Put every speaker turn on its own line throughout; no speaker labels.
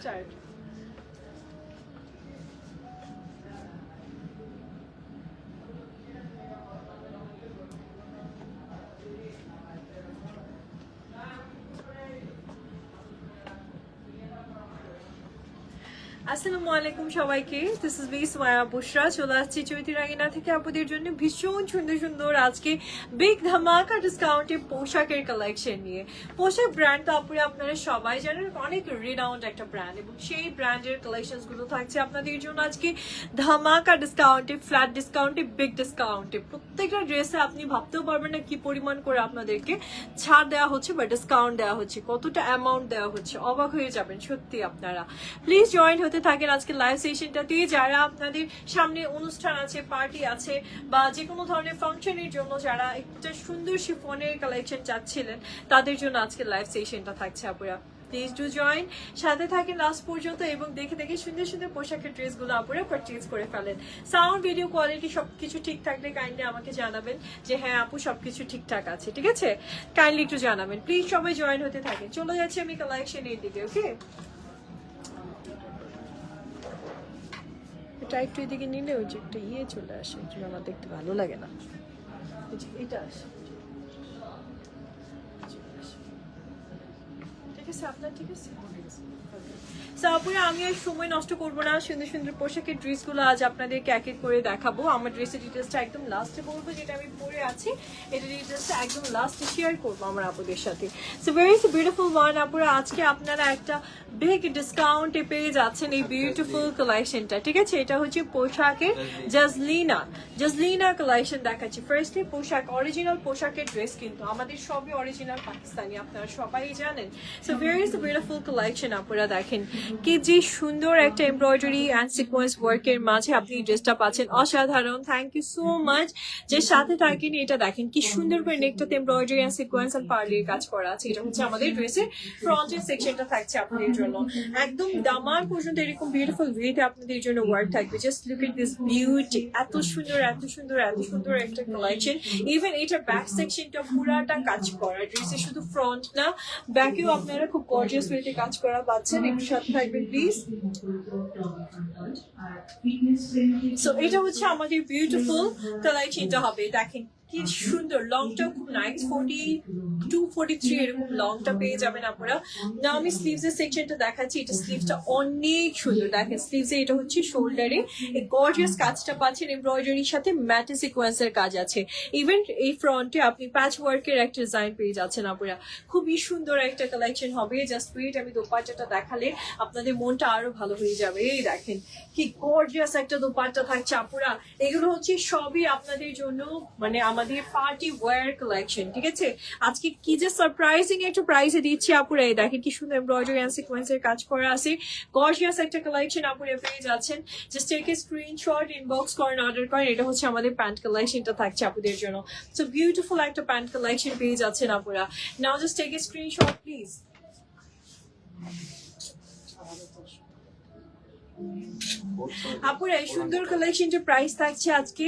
Start. আসসালামু আলাইকুম সবাইকে, দিস ইজ বি সোয়া বুশরা। চলে আসছি চৈতি রাগিনা থেকে আপুদের জন্য ভীষণ সুন্দর সুন্দর আজকে বিগ ধামাকা ডিসকাউন্টে পোশাকের কালেকশন নিয়ে। পোশাক ব্র্যান্ড তো আপুরা আপনারা সবাই জানেন, অনেক রিনাউন্ড একটা ব্র্যান্ড, এবং সেই ব্র্যান্ডের কালেকশনস গুলো থাকছে আপনাদের জন্য আজকে ধামাকা ডিসকাউন্টে, ফ্ল্যাট ডিসকাউন্টে, বিগ ডিসকাউন্টে। প্রত্যেকটা ড্রেসে আপনি ভাবতেও পারবেন না কি পরিমাণ করে আপনাদেরকে ছাড় দেওয়া হচ্ছে বা ডিসকাউন্ট দেওয়া হচ্ছে, কতটা অ্যামাউন্ট দেওয়া হচ্ছে, অবাক হয়ে যাবেন সত্যি আপনারা। প্লিজ জয়েন হতে থাকেন আজকে লাইভ সেশনটাতে। যারা আপনাদের সামনে অনুষ্ঠান আছে, পার্টি আছে, বা যে কোনো ধরনের ফাংশনের জন্য যারা একটা সুন্দর শিফনের কালেকশন চাচ্ছিলেন, তাদের জন্য আজকে লাইভ সেশনটা থাকছে আপুরা। প্লিজ ডু জয়েন, সাথে থাকেন লাস্ট পর্যন্ত, এবং দেখে দেখে সুন্দর সুন্দর পোশাকের ড্রেসগুলো আপুরা পারচেজ করে ফেলেন। সাউন্ড, ভিডিও কোয়ালিটি সবকিছু ঠিক থাকলে কাইন্ডলি আমাকে জানাবেন যে হ্যাঁ আপু সবকিছু ঠিকঠাক আছে, ঠিক আছে? কাইন্ডলি একটু জানাবেন প্লিজ, সবাই জয়েন হতে থাকেন। চলে যাচ্ছি আমি কালেকশনের দিকে। ওকে, এটা একটু এদিকে নিলে ওই যে একটা চলে আসে, আমার দেখতে ভালো লাগে না। এটা আসে, ঠিক আছে আপনার, ঠিক আছে। তারপরে আমি আর সময় নষ্ট করবো না, সুন্দর সুন্দর পোশাকের ড্রেসগুলো আজ আপনাদেরকে এক এক করে দেখাবো। আমার ড্রেসের ডিটেলসটা একদম লাস্টে বলবো, যেটা আমি পরে আছি এটা ডিটেলসটা একদম লাস্টে শেয়ার করবো আমার আপুদের সাথে। সো ভেরি বিউটিফুল ওয়ান আপুরা, আজকে আপনারা একটা বিগ ডিসকাউন্টে পেয়ে যাচ্ছেন এই বিউটিফুল কালেকশনটা, ঠিক আছে? এটা হচ্ছে পোশাকের জাজলিনা কালেকশন দেখাচ্ছি। ফার্স্টলি পোশাক, অরিজিনাল পোশাকের ড্রেস, কিন্তু আমাদের সবই অরিজিনাল পাকিস্তানি, আপনারা সবাই জানেন। সো ভেরি বিউটিফুল কালেকশন আপুরা, দেখেন কি যে সুন্দর একটা এমব্রয়ডারি অ্যান্ড সিকোয়েন্স ওয়ার্কের মাঝে আপনি ড্রেসটা পাচ্ছেন, অসাধারণ। থ্যাংক ইউ সো মাচ যে সাথে থাকেন। এটা দেখেন কি সুন্দর করে নেকটাতে এমব্রয়ডারি অ্যান্ড সিকোয়েন্স আর পার্লের কাজ করা আছে। এটা হচ্ছে আমাদের ড্রেসের ফ্রন্টের সেকশনটা থাকছে আপনাদের জন্য, একদম দামান পর্যন্ত এরকম বিউটিফুল ওয়েতে আপনাদের জন্য ওয়ার্ক থাকবে। Just look at this beauty, এত সুন্দর এত সুন্দর এত সুন্দর একটা কালেকশন। ইভেন এটা ব্যাক সেকশনটা পুরাটা কাজ করা, ড্রেসের শুধু ফ্রন্ট না, ব্যাকেও আপনারা খুব গর্জিয়াস ওয়েতে কাজ করা পাচ্ছেন। একটু সাথে থাকবেন প্লিজ। সো এটা হচ্ছে আমাদের বিউটিফুল কালেকশনটা হবে, দেখেন কি সুন্দর। লংটা খুব নাইস, 42-43 এরকম লংটা পেয়ে যাবেন আপনারা। না আমি স্লিভস এর সেকশনটা দেখাচ্ছি, এটা স্লিভসটা অনেক সুন্দর। দেখেন স্লিভসে এটা হচ্ছে শোল্ডারে এই গর্জিয়াস কাজটা পাচ্ছেন, এমব্রয়ডারির সাথে ম্যাটে সিকোয়েন্সের কাজ আছে। ইভেন এই ফ্রন্টে আপনি প্যাচ ওয়ার্কের একটা ডিজাইন পেয়ে যাচ্ছেন আপনারা। খুবই সুন্দর একটা কালেকশন হবে। জাস্ট ওয়েট, আমি দোপাট্টাটা দেখালে আপনাদের মনটা আরো ভালো হয়ে যাবে। এই দেখেন কি গর্জিয়াস একটা দোপাট্টা থাকছে আপুরা। এগুলো হচ্ছে সবই আপনাদের জন্য, মানে আমাদের পার্টি ওয়্যার কালেকশন, ঠিক আছে? আজকে কি যে সারপ্রাইজিং একটা প্রাইসে দিচ্ছি আপুরা। এই দেখেন কি সুন্দর এমব্রয়ডারি এন্ড সিকোয়েন্সের কাজ করা আছে, গর্জিয়াস একটা কালেকশন আপুরা পেয়ে যাচ্ছেন। Just take a screenshot, inbox করেন, অর্ডার করেন। এটা হচ্ছে আমাদের প্যান্ট কালেকশনটা থাকছে আপুদের জন্য। সো বিউটিফুল একটা প্যান্ট কালেকশন পেয়ে যাচ্ছেন আপুরা। Now just take a screenshot please. আপুরা এই সুন্দর কালেকশনটার প্রাইস থাকছে আজকে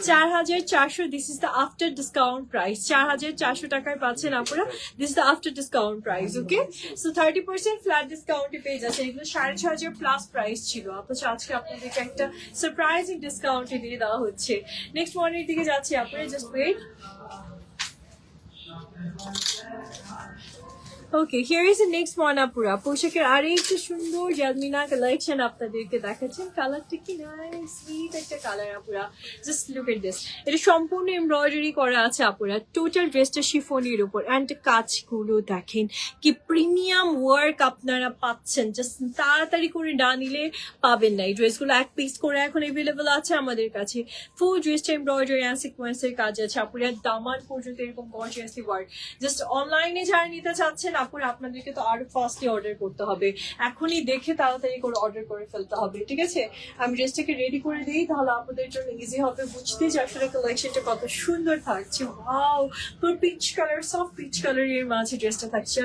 4,400। This is the after discount price. 4,400 টাকায় পাচ্ছেন আপুরা, this is the after discount price. Okay, so 30% flat ডিসকাউন্টে পেয়ে যাচ্ছেন। এগুলো 6,500 প্লাস প্রাইস ছিল, অথচ আজকে আপনাদেরকে একটা সারপ্রাইজিং ডিসকাউন্টে দিয়ে দেওয়া হচ্ছে। নেক্সট ওয়ানের দিকে যাচ্ছি আপুরা, just wait. Okay, here is the next one আপুরা। পোশাকের আরেকটা সুন্দর জাজমিনা কালেকশন আপনাদেরকে দেখাচ্ছেন। কালারটা কি নাইস, সুইট একটা কালার আপুরা। জাস্ট লুক এট দিস, এটা সম্পূর্ণ এমব্রয়ডারি করা আছে আপুরা। টোটাল ড্রেসটা শিফনের উপর, অ্যান্ড কাজগুলো দেখেন কি প্রিমিয়াম ওয়ার্ক আপনারা পাচ্ছেন। জাস্ট তাড়াতাড়ি করে না নিলে পাবেন না। এই ড্রেসগুলো এক পিস করে এখন এভেলেবল আছে আমাদের কাছে। ফুল ড্রেসটা এমব্রয়ডারি অ্যান্ড সিকোয়েন্সের কাজ আছে আপুরা, দামান পর্যন্ত এরকম গর্জিয়াসলি ওয়ার্ক। জাস্ট অনলাইনে যারা নিতে চাচ্ছেন আপুরা, আপনাদেরকে তো আরো ফাস্টলি অর্ডার করতে হবে, এখনই দেখে তাড়াতাড়ি করে অর্ডার করে ফেলতে হবে, ঠিক আছে? আমি ড্রেসটাকে রেডি করে দিই, তাহলে আপনাদের জন্য ইজি হবে বুঝতে যে আসলে কালেকশনটা কত সুন্দর থাকছে। ওয়াও, পুরো পিচ কালার, সফট পিচ কালারের মাঝে ড্রেসটা থাকছে।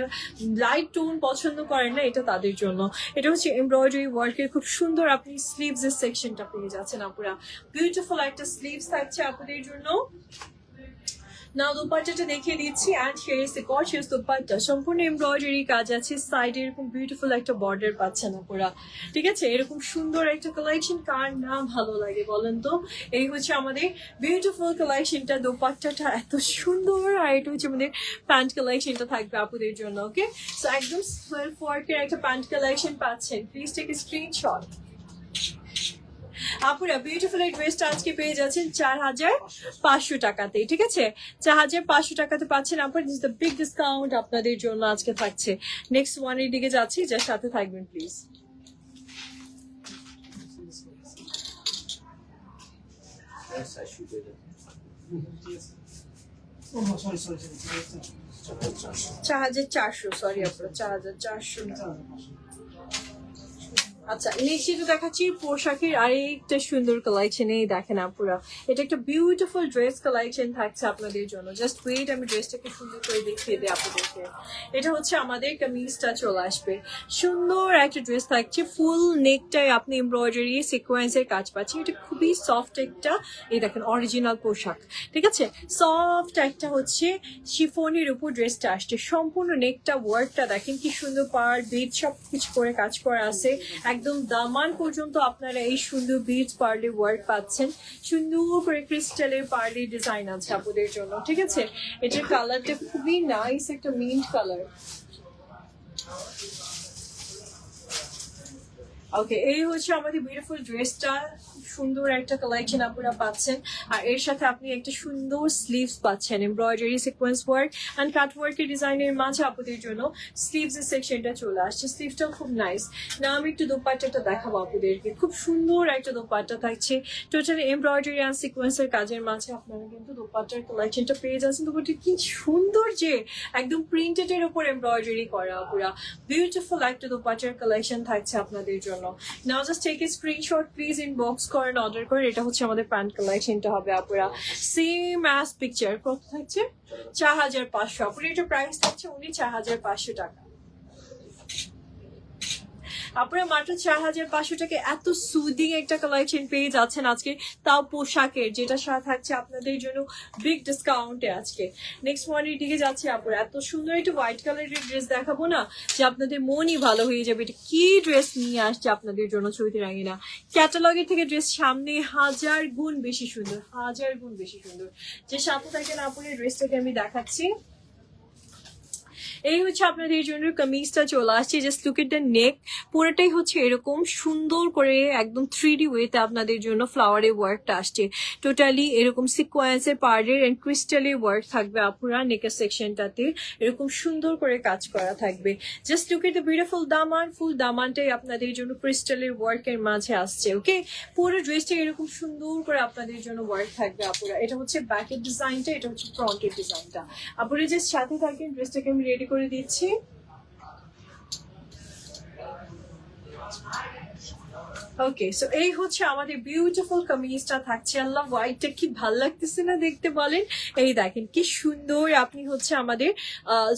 লাইট টোন পছন্দ করেন না, এটা তাদের জন্য। এটা হচ্ছে এমব্রয়ডারি ওয়ার্কের খুব সুন্দর, আপনি স্লিভস এর সেকশনটা পেয়ে যাচ্ছেন আপুরা। বিউটিফুল একটা স্লিভস থাকছে আপনাদের জন্য। নাও দোপাট্টাটা দেখিয়ে দিচ্ছি and here is the gorgeous dupatta, সম্পূর্ণ এমব্রয়ডারি কাজ আছে, সাইডে এরকম বিউটিফুল একটা বর্ডার পাচ্ছেন আপনারা। ঠিক আছে, এরকম সুন্দর একটা কালেকশন কার না ভালো লাগে বলেন তো। এই হচ্ছে আমাদের বিউটিফুল কালেকশনটা, দোপাট্টাটা এত সুন্দর, আর এটা হচ্ছে আমাদের প্যান্ট কালেকশনটা থাকবে আপুদের জন্য। ওকে, সো একদম সেলফ ওয়ার্কের একটা প্যান্ট কালেকশন পাচ্ছেন, প্লিজ টেক এ স্ক্রিনশট। আপুরা বিউটিফুল এই ড্রেসটা আজকে পেয়ে যাচ্ছেন 4500 টাকাতে। ঠিক আছে, 4500 টাকাতে পাচ্ছেন আপনার। দিস দ্য বিগ ডিসকাউন্ট আপনাদের জন্য আজকে থাকছে। নেক্সট ওয়ানের দিকে যাচ্ছি, যার সাথে থাকবেন প্লিজ। চার হাজার 400, সরি আপনার 4400 টাকা। আচ্ছা, নেক্সট যেটা দেখাচ্ছি পোশাকের আরেকটা সুন্দর কালেকশন। এই দেখেন আপুরা, এটা একটা বিউটিফুল ড্রেস কালেকশন থাকছে আপনাদের জন্য। জাস্ট ওয়েট, আমি ড্রেসটাকে সুন্দর করে দেখিয়ে দিই আপনাদেরকে। এটা হচ্ছে আমাদের কামিজটা চলে আসবে, সুন্দর একটা ড্রেস থাকছে, ফুল নেকটাই আপনি এমব্রয়ডারি সিকোয়েন্সের কাজ পাচ্ছেন। এটা খুবই সফট একটা, এই দেখেন অরিজিনাল পোশাক। ঠিক আছে, সফট একটা হচ্ছে শিফনের উপর ড্রেসটা আসছে, সম্পূর্ণ নেকটা ওয়ার্কটা দেখেন কি সুন্দর, পার বিট সব কিছু করে কাজ করা আছে। একদম দামান পর্যন্ত আপনারা এই সুন্দর বিটস পার্লি ওয়ার্ক পাচ্ছেন, সুন্দর করে ক্রিস্টালের পার্লি ডিজাইন আছে আপনাদের জন্য। ঠিক আছে, এটার কালারটা খুবই নাইস, একটা মিন্ট কালার। ওকে, এই হচ্ছে আমাদের বিউটিফুল ড্রেসটা, সুন্দর একটা কালেকশন আপনারা পাচ্ছেন। আর এর সাথে আপনি একটা সুন্দর স্লিভস পাচ্ছেন, embroidery sequence work and cut ওয়ার্কের ডিজাইনের মাঝে আপনাদের জন্য স্লিভস এর সেকশনটা চলে আসছে। স্লিভসটাও খুব নাইস। না আমি একটু দোপাট্টাটা দেখাবো আপনাদেরকে, খুব সুন্দর একটা দোপাট্টা থাকছে, টোটালি এমব্রয়ডারি অ্যান্ড সিকোয়েন্সের কাজের মাঝে আপনারা কিন্তু দোপাট্টার কালেকশনটা পেয়ে যাচ্ছেন। দোপাট্টা কি সুন্দর, যে একদম প্রিন্টেড এর উপর এমব্রয়ডারি করা, পুরা বিউটিফুল একটা দোপাট্টার কালেকশন থাকছে আপনাদের জন্য। Now just take a screenshot please, inbox করেন, অর্ডার করেন। এটা হচ্ছে আমাদের প্যান্ট কালেকশনটা হবে আপুরা, সেম অ্যাজ পিকচার। কত থাকছে? 4500। আপুরা এটা প্রাইস থাকছে উনি 4500 টাকা। আপনারা মাত্র 4500 টাকা এত সুদিং একটা কালেকশন পেয়ে যাচ্ছেন আজকে, তাও পোশাকের, যেটা সাথে থাকছে আপনাদের জন্য বিগ ডিসকাউন্টে আজকে। নেক্সট ওয়ানের দিকে যাচ্ছে আপুরা, এত সুন্দর একটা হোয়াইট কালারের ড্রেস দেখাবো না, যে আপনাদের মনই ভালো হয়ে যাবে। এটা কি ড্রেস নিয়ে আসছে আপনাদের জন্য চৈতি রাঙিনা, ক্যাটালগের থেকে ড্রেস সামনে 1000 গুণ বেশি সুন্দর, 1000 গুণ বেশি সুন্দর। যে সাথে থাকেন আপুরা, ড্রেসটাকে আমি দেখাচ্ছি। এই হচ্ছে আপনাদের জন্য কামিজটা চলে আসছে। জাস্ট লুক এট দ্য নেক, পুরোটাই হচ্ছে এরকম সুন্দর করে একদম 3D ওয়েতে আপনাদের জন্য ফ্লাওয়ারের ওয়ার্কটা আসছে, টোটালি এরকম সিকোয়েন্সের পার্ডের এন্ড ক্রিস্টালের ওয়ার্ক থাকবে আপুরা। নেকের সেকশনটাতে এরকম সুন্দর করে কাজ করা থাকবে। Just look at the beautiful দামান, ফুল দামানটাই আপনাদের জন্য ক্রিস্টালের ওয়ার্কের মাঝে আসছে। ওকে, পুরো ড্রেসটা এরকম সুন্দর করে আপনাদের জন্য ওয়ার্ক থাকবে আপুরা। এটা হচ্ছে ব্যাকের ডিজাইনটা, এটা হচ্ছে ফ্রন্টের ডিজাইনটা। আপুরা যে সাথে থাকেন, ড্রেসটাকে আমি রেডি করে দিচ্ছি। ওকে, সো এই হচ্ছে আমাদের বিউটিফুল কামিজটা থাকছে। আল্লাহ, হোয়াইটটা কি ভাল লাগতেছে না দেখতে বলেন। এই দেখেন কি সুন্দর, আপনি হচ্ছে আমাদের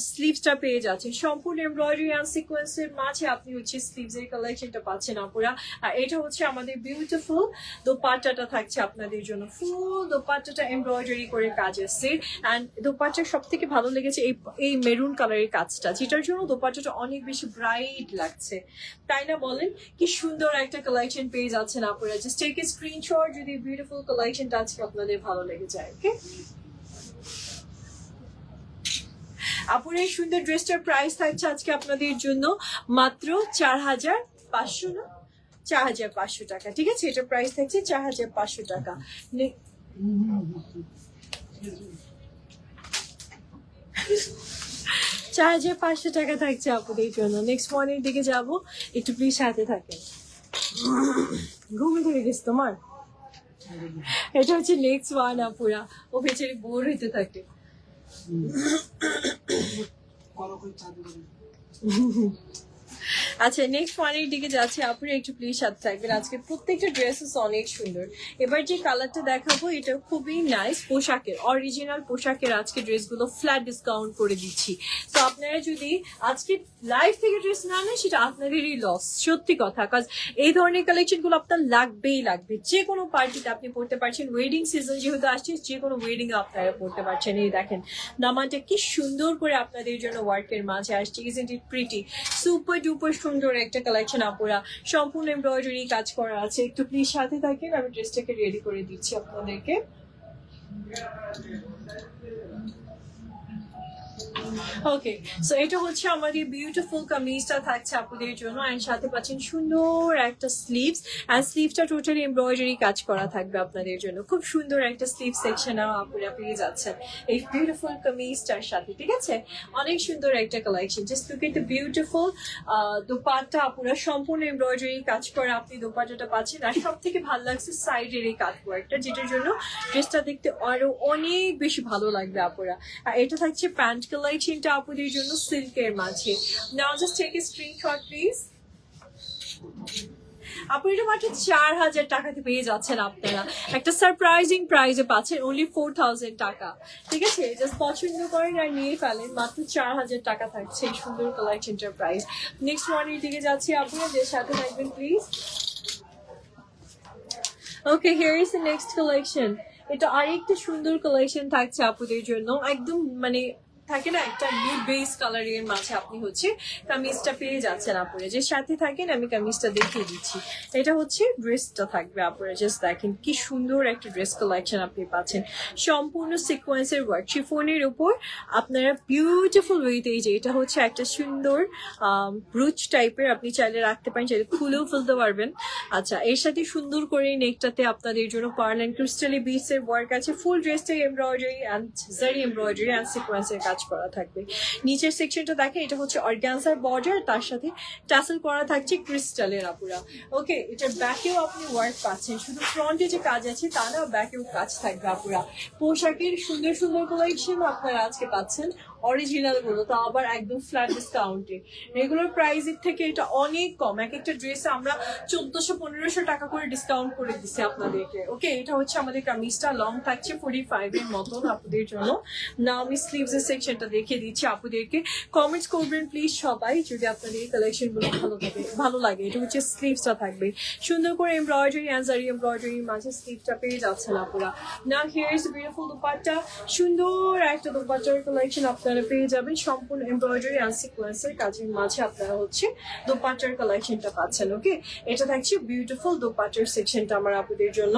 স্লিভসটা পেয়ে যাচ্ছেন, সম্পূর্ণ এমব্রয়ডারি অ্যান্ড সিকোয়েন্সের মাঝে আপনি হচ্ছে স্লিভস এর কালেকশনটা পাচ্ছেন আপুরা। আর এটা হচ্ছে আমাদের বিউটিফুল দোপাট্টাটা থাকছে আপনাদের জন্য, ফুল দোপাট্টাটা এমব্রয়ডারি করে কাজ আসছে। অ্যান্ড দোপাট্টার সব থেকে ভালো লেগেছে এই মেরুন কালারের কাজটা, যেটার জন্য দোপাট্টাটা অনেক বেশি ব্রাইট লাগছে, তাই না বলেন? কি সুন্দর একটা কালেকশন পেয়ে যাচ্ছেন আপনারা। জাস্ট টেক এ স্ক্রিনশট যদি বিউটিফুল কালেকশনটা আজকে আপনাদের ভালো লেগে যায়। ওকে, আপুরা এই সুন্দর ড্রেসটার প্রাইস থাকছে আজকে আপনাদের জন্য মাত্র 4500 না 4500 টাকা। ঠিক আছে, এটার প্রাইস থাকছে 4500 টাকা। 4500 টাকা থাকছে আপনাদের জন্য। নেক্সট ওয়ানের দিকে যাবো, একটু প্লিজ সাথে থাকেন। ঘুমে ধরে গেছে তোমার? এটা হচ্ছে নেক্সট ওয়ান আপুরা, ও বেচারি বোর হইতে থাকে। আচ্ছা নেক্সট ওয়ানের দিকে যাচ্ছে, আপনি একটু প্লিজ সাথে থাকবেন। আজকে প্রত্যেকটা ড্রেসেস অনেক সুন্দর। এবার যে কালারটা দেখাবো এটা খুবই নাইস, পোশাকের অরিজিনাল পোশাকের আজকে ড্রেসগুলো ফ্ল্যাট ডিসকাউন্ট করে দিচ্ছি। তো আপনারা যদি আজকে লাইভ থেকে ড্রেস না নেন সেটা আপনাদেরই লস, সত্যি কথা। কাজ এই ধরনের কালেকশন গুলো আপনার লাগবেই লাগবে, যে কোনো পার্টিতে আপনি পড়তে পারছেন। ওয়েডিং সিজন যেহেতু আসছে, যে কোনো ওয়েডিং এ আপনারা পড়তে পারছেন। এই দেখেন দামানটা কি সুন্দর করে আপনাদের জন্য ওয়ার্কের মাঝে আসছে, isn't it pretty, super duper সুন্দর একটা কালেকশন আপুরা, সম্পূর্ণ এমব্রয়ডারি কাজ করা আছে। একটু প্লিজ সাথে থাকেন, আমি ড্রেসটাকে রেডি করে দিচ্ছি আপনাদেরকে। ওকে, সো এটা হচ্ছে আমাদের বিউটিফুল কামিজটা থাকছে আপনাদের জন্য, এন্ড সাথে পাচ্ছেন সুন্দর একটা স্লিভস, এন্ড স্লিভটা টোটালি এমব্রয়ডারি কাজ করা থাকবে আপনাদের জন্য। খুব সুন্দর একটা স্লিভ সেকশন আপনারা পেয়ে যাচ্ছেন এই বিউটিফুল কামিজটার সাথে, ঠিক আছে? অনেক সুন্দর একটা collection. Just look at the beautiful dupatta, আপনারা সম্পূর্ণ এমব্রয়ডারি কাজ করা আপনি দোপাট্টাটা পাচ্ছেন। আর সব থেকে ভালো লাগছে সাইডের এই কাট ওয়ার্কটা, যেটার জন্য ড্রেসটা দেখতে আরো অনেক বেশি ভালো লাগবে আপুরা। আর এটা থাকছে প্যান্ট কালেকশনটা আপুদের জন্য সিল্কের মাঝে। Now just take a screenshot please. আপু এটা মাত্র 4000 টাকাতে পেয়ে যাচ্ছেন আপনারা, একটা সারপ্রাইজিং প্রাইসে পাচ্ছেন, অনলি 4000 টাকা, ঠিক আছে? জাস্ট পছন্দ করেন আর নিয়ে ফেলেন, মাত্র 4000 টাকা থাকছে এই সুন্দর কালেকশনটার প্রাইস। নেক্সট ওয়ানের দিকে যাচ্ছি আপুরা, যে সাথে থাকবেন please. Okay, here is the next collection. এটা আরেকটা সুন্দর কালেকশন থাকছে আপুদের জন্য, একদম মানে থাকে না একটা নিউ বেস কালারের মাঝে আপনি হচ্ছে কামিজটা পেয়ে যাচ্ছেন আপুরে। যে সাথে থাকেন আমি কামিজটা দেখিয়ে দিচ্ছি। এটা হচ্ছে ড্রেসটা থাকবে আপুরে, জাস্ট দেখেন কি সুন্দর একটা ড্রেস কালেকশন আপনি পাচ্ছেন, সম্পূর্ণ সিকোয়েন্সের ওয়ার্ক, শিফনের উপর আপনারা বিউটিফুল ওয়েতে। এই যে এটা হচ্ছে একটা সুন্দর ব্রুচ টাইপের, আপনি চাইলে রাখতে পারেন, চাইলে খুলেও ফেলতে পারবেন। আচ্ছা, এর সাথে সুন্দর করে নেকটাতে আপনাদের জন্য পার্ল অ্যান্ড ক্রিস্টালি বিটসের ওয়ার্ক আছে। ফুল ড্রেসটা এমব্রয়ডারি অ্যান্ড জারি এমব্রয়ডারি অ্যান্ড সিকোয়েন্সের কাজ করা থাকবে। নিচের সেকশনটা দেখেন, এটা হচ্ছে অর্গানজার বর্ডার, তার সাথে টাসেল করা থাকছে ক্রিস্টালের আপুরা। ওকে, এটার ব্যাকেও আপনি ওয়ার্ক পাচ্ছেন, শুধু ফ্রন্টে যে কাজ আছে তা না, ব্যাকেও কাজ থাকবে আপুরা। পোশাকের সুন্দর সুন্দর কালেকশন আপনারা আজকে পাচ্ছেন, অরিজিনাল গুলো তো আবার একদম ফ্ল্যাট ডিসকাউন্টে। রেগুলার প্রাইসের থেকে এটা অনেক কম, এক একটা ড্রেসে আমরা 1400-1500 টাকা করে ডিসকাউন্ট করে দিচ্ছি আপনাদেরকে। ওকে, এটা হচ্ছে আমাদের কামিজটা, লং থাকছে 45 এর মতন আপনাদের জন্য। না আমি স্লিভস এর সেকশনটা দেখিয়ে দিচ্ছি আপনাদেরকে। কমেন্টস করবেন প্লিজ সবাই যদি আপনাদের এই কালেকশন গুলো ভালো লাগে। এটা হচ্ছে স্লিভসটা থাকবে সুন্দর করে এমব্রয়ডারি অ্যান্ড জারি এমব্রয়ডারির মাঝে স্লিভটা পেয়ে যাচ্ছেন আপুরা। না হিয়ার ইজ বিউটিফুল দুপাট্টা, সুন্দর একটা দুপাট্টার কালেকশন আপনারা পেয়ে যাবেন, সম্পূর্ণ এমব্রয়ডারি অ্যান্ড সিকোয়েন্সের কাজের মাঝে আপনারা হচ্ছে দোপাট্টার কালেকশনটা পাচ্ছেন। ওকে, এটা থাকছে বিউটিফুল দোপাট্টার সেকশনটা আমার আপুদের জন্য।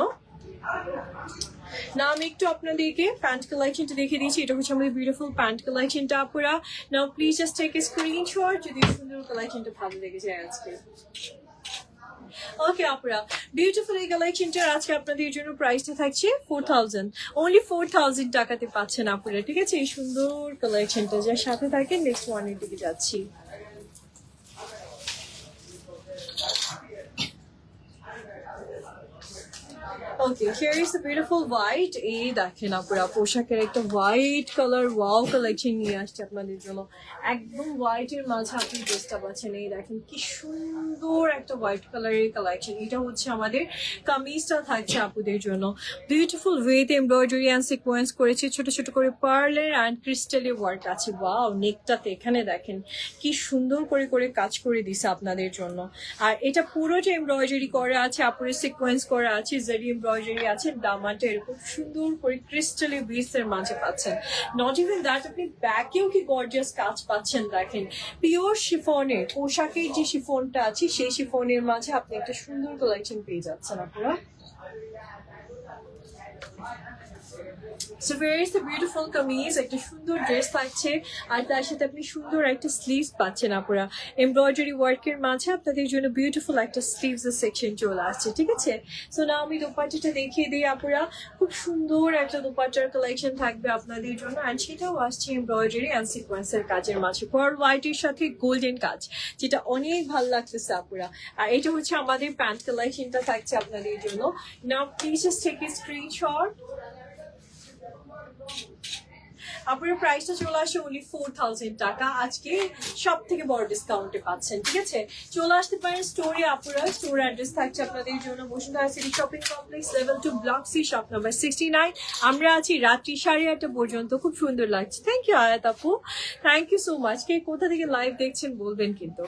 না আমি একটু আপনাদেরকে প্যান্ট কালেকশনটা দেখিয়ে দিচ্ছি। এটা হচ্ছে আমাদের বিউটিফুল প্যান্ট কালেকশনটা আপুরা। Now please just take a screenshot যদি সুন্দর কালেকশনটা ভালো লেগে যায় আজকে। ওকে আপুরা, বিউটিফুল এই কালেকশনটার আজকে আপনাদের জন্য প্রাইসটা থাকছে 4000, অনলি 4000 টাকাতে পাচ্ছেন আপুরা, ঠিক আছে? এই সুন্দর কালেকশনটা যার সাথে থাকে। নেক্সট ওয়ানের দিকে যাচ্ছি। Okay, here is the beautiful white. এই দেখেন আপুরা, পোশাকের একটা হোয়াইট কালার ওয়াও কালেকশন নিয়ে আসছে আপনাদের জন্য, একদম হোয়াইট এর মাঝে আপনি ড্রেসটা পাচ্ছেন। এই দেখেন কি সুন্দর একটা হোয়াইট কালারের কালেকশন। এটা হচ্ছে আমাদের কামিজটা থাকছে আপুদের জন্য, বিউটিফুল ওয়েতে এমব্রয়ডারি অ্যান্ড সিকোয়েন্স করেছে, ছোট ছোট করে পার্লের অ্যান্ড ক্রিস্টালের ওয়ার্ক আছে। ওয়াও, নেকটাতে এখানে দেখেন কি সুন্দর করে করে কাজ করে দিছে আপনাদের জন্য। আর এটা পুরোটা এমব্রয়ডারি করা আছে, আপুরের সিকোয়েন্স করা আছে, জারি এমব্রয়ডারি আছে, দামাটা এরকম সুন্দর করে ক্রিস্টালি বিটসের মাঝে পাচ্ছেন। নট ইভেন দ্যাট, আপনি ব্যাকেও কি গর্জিয়াস কাজ পাচ্ছেন। দেখেন পিওর শিফনের, পোশাকের যে শিফনটা আছে সেই শিফনের মাঝে আপনি একটা সুন্দর কালেকশন পেয়ে যাচ্ছেন আপনারা। So where is the beautiful kameez, একটা সুন্দর ড্রেস থাকছে আর তার সাথে আপনি সুন্দর একটা স্লিভস পাচ্ছেন আপুরা। এমব্রয়ডারি ওয়ার্কের মাঝে আপনাদের জন্য বিউটিফুল একটা স্লিভস সেকশন চলে আসছে, ঠিক আছে? সো না আমি দোপাট্টাটা দেখিয়ে দিই আপুরা, খুব সুন্দর একটা দোপাট্টার কালেকশন থাকবে আপনাদের জন্য, অ্যান্ড সেটাও আসছে এমব্রয়ডারি অ্যান্ড সিকোয়েন্সের কাজের মাঝে, পার্ল হোয়াইটের সাথে গোল্ডেন কাজ, যেটা অনেক ভালো লাগতেছে আপুরা। আর এটা হচ্ছে আমাদের প্যান্ট কালেকশনটা থাকছে আপনাদের জন্য। Now please just take a screenshot. আপনার প্রাইসটা চলে আসে only 4000 টাকা। আজকে সব থেকে বড় ডিসকাউন্টে পাচ্ছেন, ঠিক আছে? চলে আসতে পারেন স্টোরে আপুরা। স্টোর অ্যাড্রেস থাকছে আপনাদের জন্য Bashundhara city shopping complex level 2 block C shop number 69। আমরা আছি রাত্রি 8:30 পর্যন্ত। খুব সুন্দর লাগছে। থ্যাংক ইউ আয়াত আপু, থ্যাংক ইউ সো মাচ। কে কোথা থেকে লাইভ দেখছেন বলবেন কিন্তু।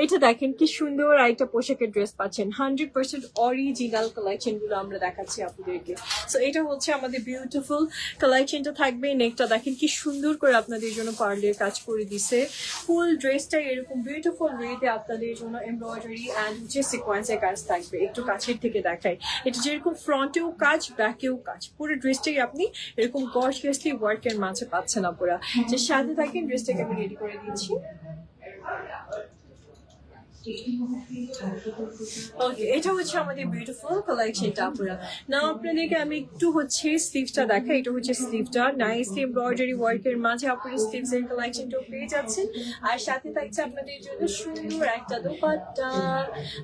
এটা দেখেন কি সুন্দর একটা পোশাকের ড্রেস পাচ্ছেন, 100% অরিজিনাল কালেকশন গুলো আমরা দেখাচ্ছি আপনাদেরকে। সো এটা হচ্ছে আমাদের বিউটিফুল কালেকশনটা থাকবে। নেকটা দেখেন কি সুন্দর করে আপনাদের জন্য পার্লের কাজ করে দিছে। ফুল ড্রেসটা এরকম বিউটিফুল ওয়েতে আপনাদের জন্য এমব্রয়ডারি অ্যান্ড হচ্ছে সিকোয়েন্সের কাজ থাকবে। একটু কাছের থেকে দেখাই, এটা যেরকম ফ্রন্টেও কাজ ব্যাকেও কাজ, পুরো ড্রেসটাই আপনি এরকম গর্জিয়াসলি ওয়ার্কের মাঝে পাচ্ছেন আপুরা। যে সাথে থাকেন ড্রেসটাকে আমি রেডি করে দিচ্ছি। ওকে, এটা হচ্ছে আমাদের বিউটিফুল কালেকশনটা আপুরা। না আপনাদেরকে আমি একটু হচ্ছে স্লিভসটা দেখাই। এটা হচ্ছে স্লিভটা, নাইসলি এমব্রয়ডারি ওয়ার্কের মাঝে আপনারা স্লিভস এর কালেকশনটাও পেয়ে যাচ্ছেন। আর সাথে থাকছে আপনাদের জন্য সুন্দর একটা দোপাট্টা।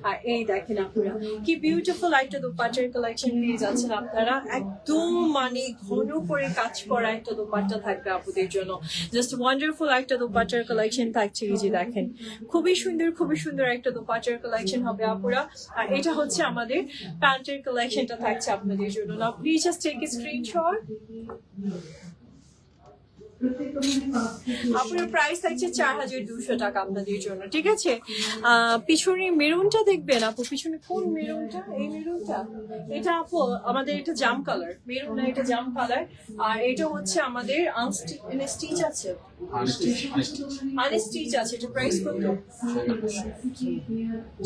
আর এই দেখেন আপনারা কি বিউটিফুল একটা দোপাট্টার কালেকশন পেয়ে যাচ্ছেন আপনারা। একদম মানে ঘন করে কাজ করা একটা দোপাট্টা থাকবে আপুদের জন্য। জাস্ট ওয়ান্ডারফুল একটা দোপাট্টার কালেকশন থাকছে। এই যে দেখেন খুবই সুন্দর একটা দোপাট্টার কালেকশন হবে আপুরা। আর এটা হচ্ছে আমাদের প্যান্টের কালেকশনটা থাকছে আপনাদের জন্য। না please just take a screenshot. আপনার প্রাইস থাকছে 4200 টাকা আপনাদের জন্য, ঠিক আছে? পিছনে মেরুনটা দেখবেন আপু, পিছনে কোন মেরুনটা? এই মেরুনটা, এটা আপু আমাদের এটা জাম কালার, মেরুন না এটা জাম কালার। আর এটা হচ্ছে আমাদের আনস্টিচ আছে, আনস্টিচ আছে। এটা প্রাইস কত?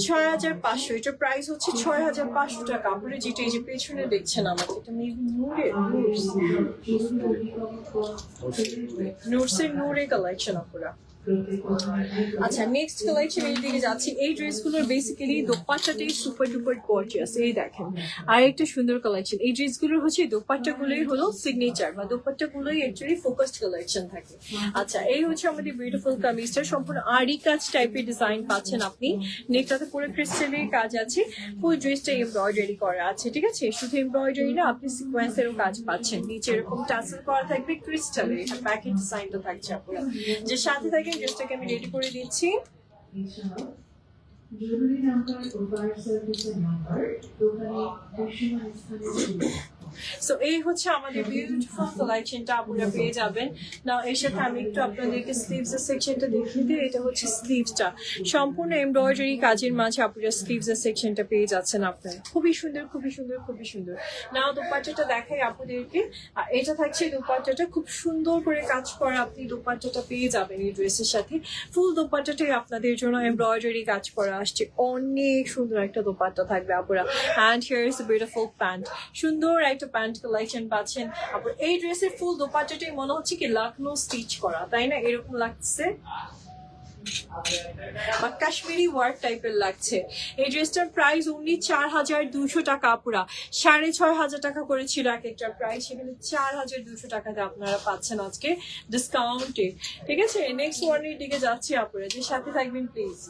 6500। এটা প্রাইস হচ্ছে 6500 টাকা। আপনারা যেটা এই যে পেছনে দেখছেন আমাদের, এটা মেবি নুরসের নূরে কালেকশন আপুরা। আচ্ছা, নেক্সট কালেকশন এর দিকে যাচ্ছি। এই ড্রেসগুলোর বেসিক্যালি দোপাট্টাটাই সুপার ডুপার গর্জিয়াস। এই দেখেন আর একটা সুন্দর কালেকশন। এই ড্রেসগুলোর হচ্ছে দোপাট্টাগুলোই হলো সিগনেচার, বা দোপাট্টাগুলোই অ্যাকচুয়ালি ফোকাসড কালেকশন থাকে। আচ্ছা, এই হচ্ছে আমাদের বিউটিফুল কামিজটা, সম্পূর্ণ আরি কাজ টাইপের ডিজাইন পাচ্ছেন আপনি। নেকটাতে পুরো ক্রিস্টালের কাজ আছে, ফুল ড্রেসটা এমব্রয়ডারি করা আছে, ঠিক আছে? শুধু এমব্রয়ডারি না, আপনি সিকোয়েন্সেরও কাজ পাচ্ছেন। নিচে এরকম টাসেল করা থাকবে ক্রিস্টালের, এটা প্যাকেট ডিজাইনটা থাকছে আপনারা। যে সাথে থাকে ড্রেসটাকে আমি রেডি করে দিচ্ছি। জরুরি নাম্বার ও ফায়ার সার্ভিসের নাম্বার দোকানে দৃশ্যমান স্থানে। সো এই হচ্ছে আমাদের বিউটিফুল কালেকশনটা আপনারা পেয়ে যাবেন। না এর সাথে আমি একটু আপনাদেরকে স্লিভস এর সেকশনটা দেখিয়ে দিই। এটা হচ্ছে স্লিভসটা, সম্পূর্ণ এমব্রয়ডারি কাজের মাঝে আপনারা স্লিভস এর সেকশনটা পেয়ে যাচ্ছেন আপনারা। খুবই সুন্দর, খুবই সুন্দর, খুবই সুন্দর। না দোপাট্টাটা দেখাই আপনাদেরকে। আর এটা থাকছে দোপাট্টাটা, খুব সুন্দর করে কাজ করা আপনি দোপাট্টাটা পেয়ে যাবেন এই ড্রেসের সাথে। ফুল দোপাট্টাটাই আপনাদের জন্য এমব্রয়ডারি কাজ করা আসছে। অনেক সুন্দর একটা দোপাট্টা থাকবে আপনারা। And here is beautiful pant, সুন্দর একটা প্যান্ট কালেকশন পাচ্ছেন। আবার এই ড্রেসের ফুল দোপাট্টাটাই মনে হচ্ছে কি লাখনো স্টিচ করা, তাই না? এরকম লাগছে, বা কাশ্মীরি ওয়ার্ক টাইপের লাগছে। এই ড্রেসটার প্রাইস অনলি 4200 টাকা আপুরা। 6500 টাকা করেছিল এক একটা প্রাইস, সেখানে 4200 টাকাতে আপনারা পাচ্ছেন আজকে ডিসকাউন্টে, ঠিক আছে? নেক্সট ওয়ানের দিকে যাচ্ছি আপুরা, যে সাথে থাকবেন প্লিজ।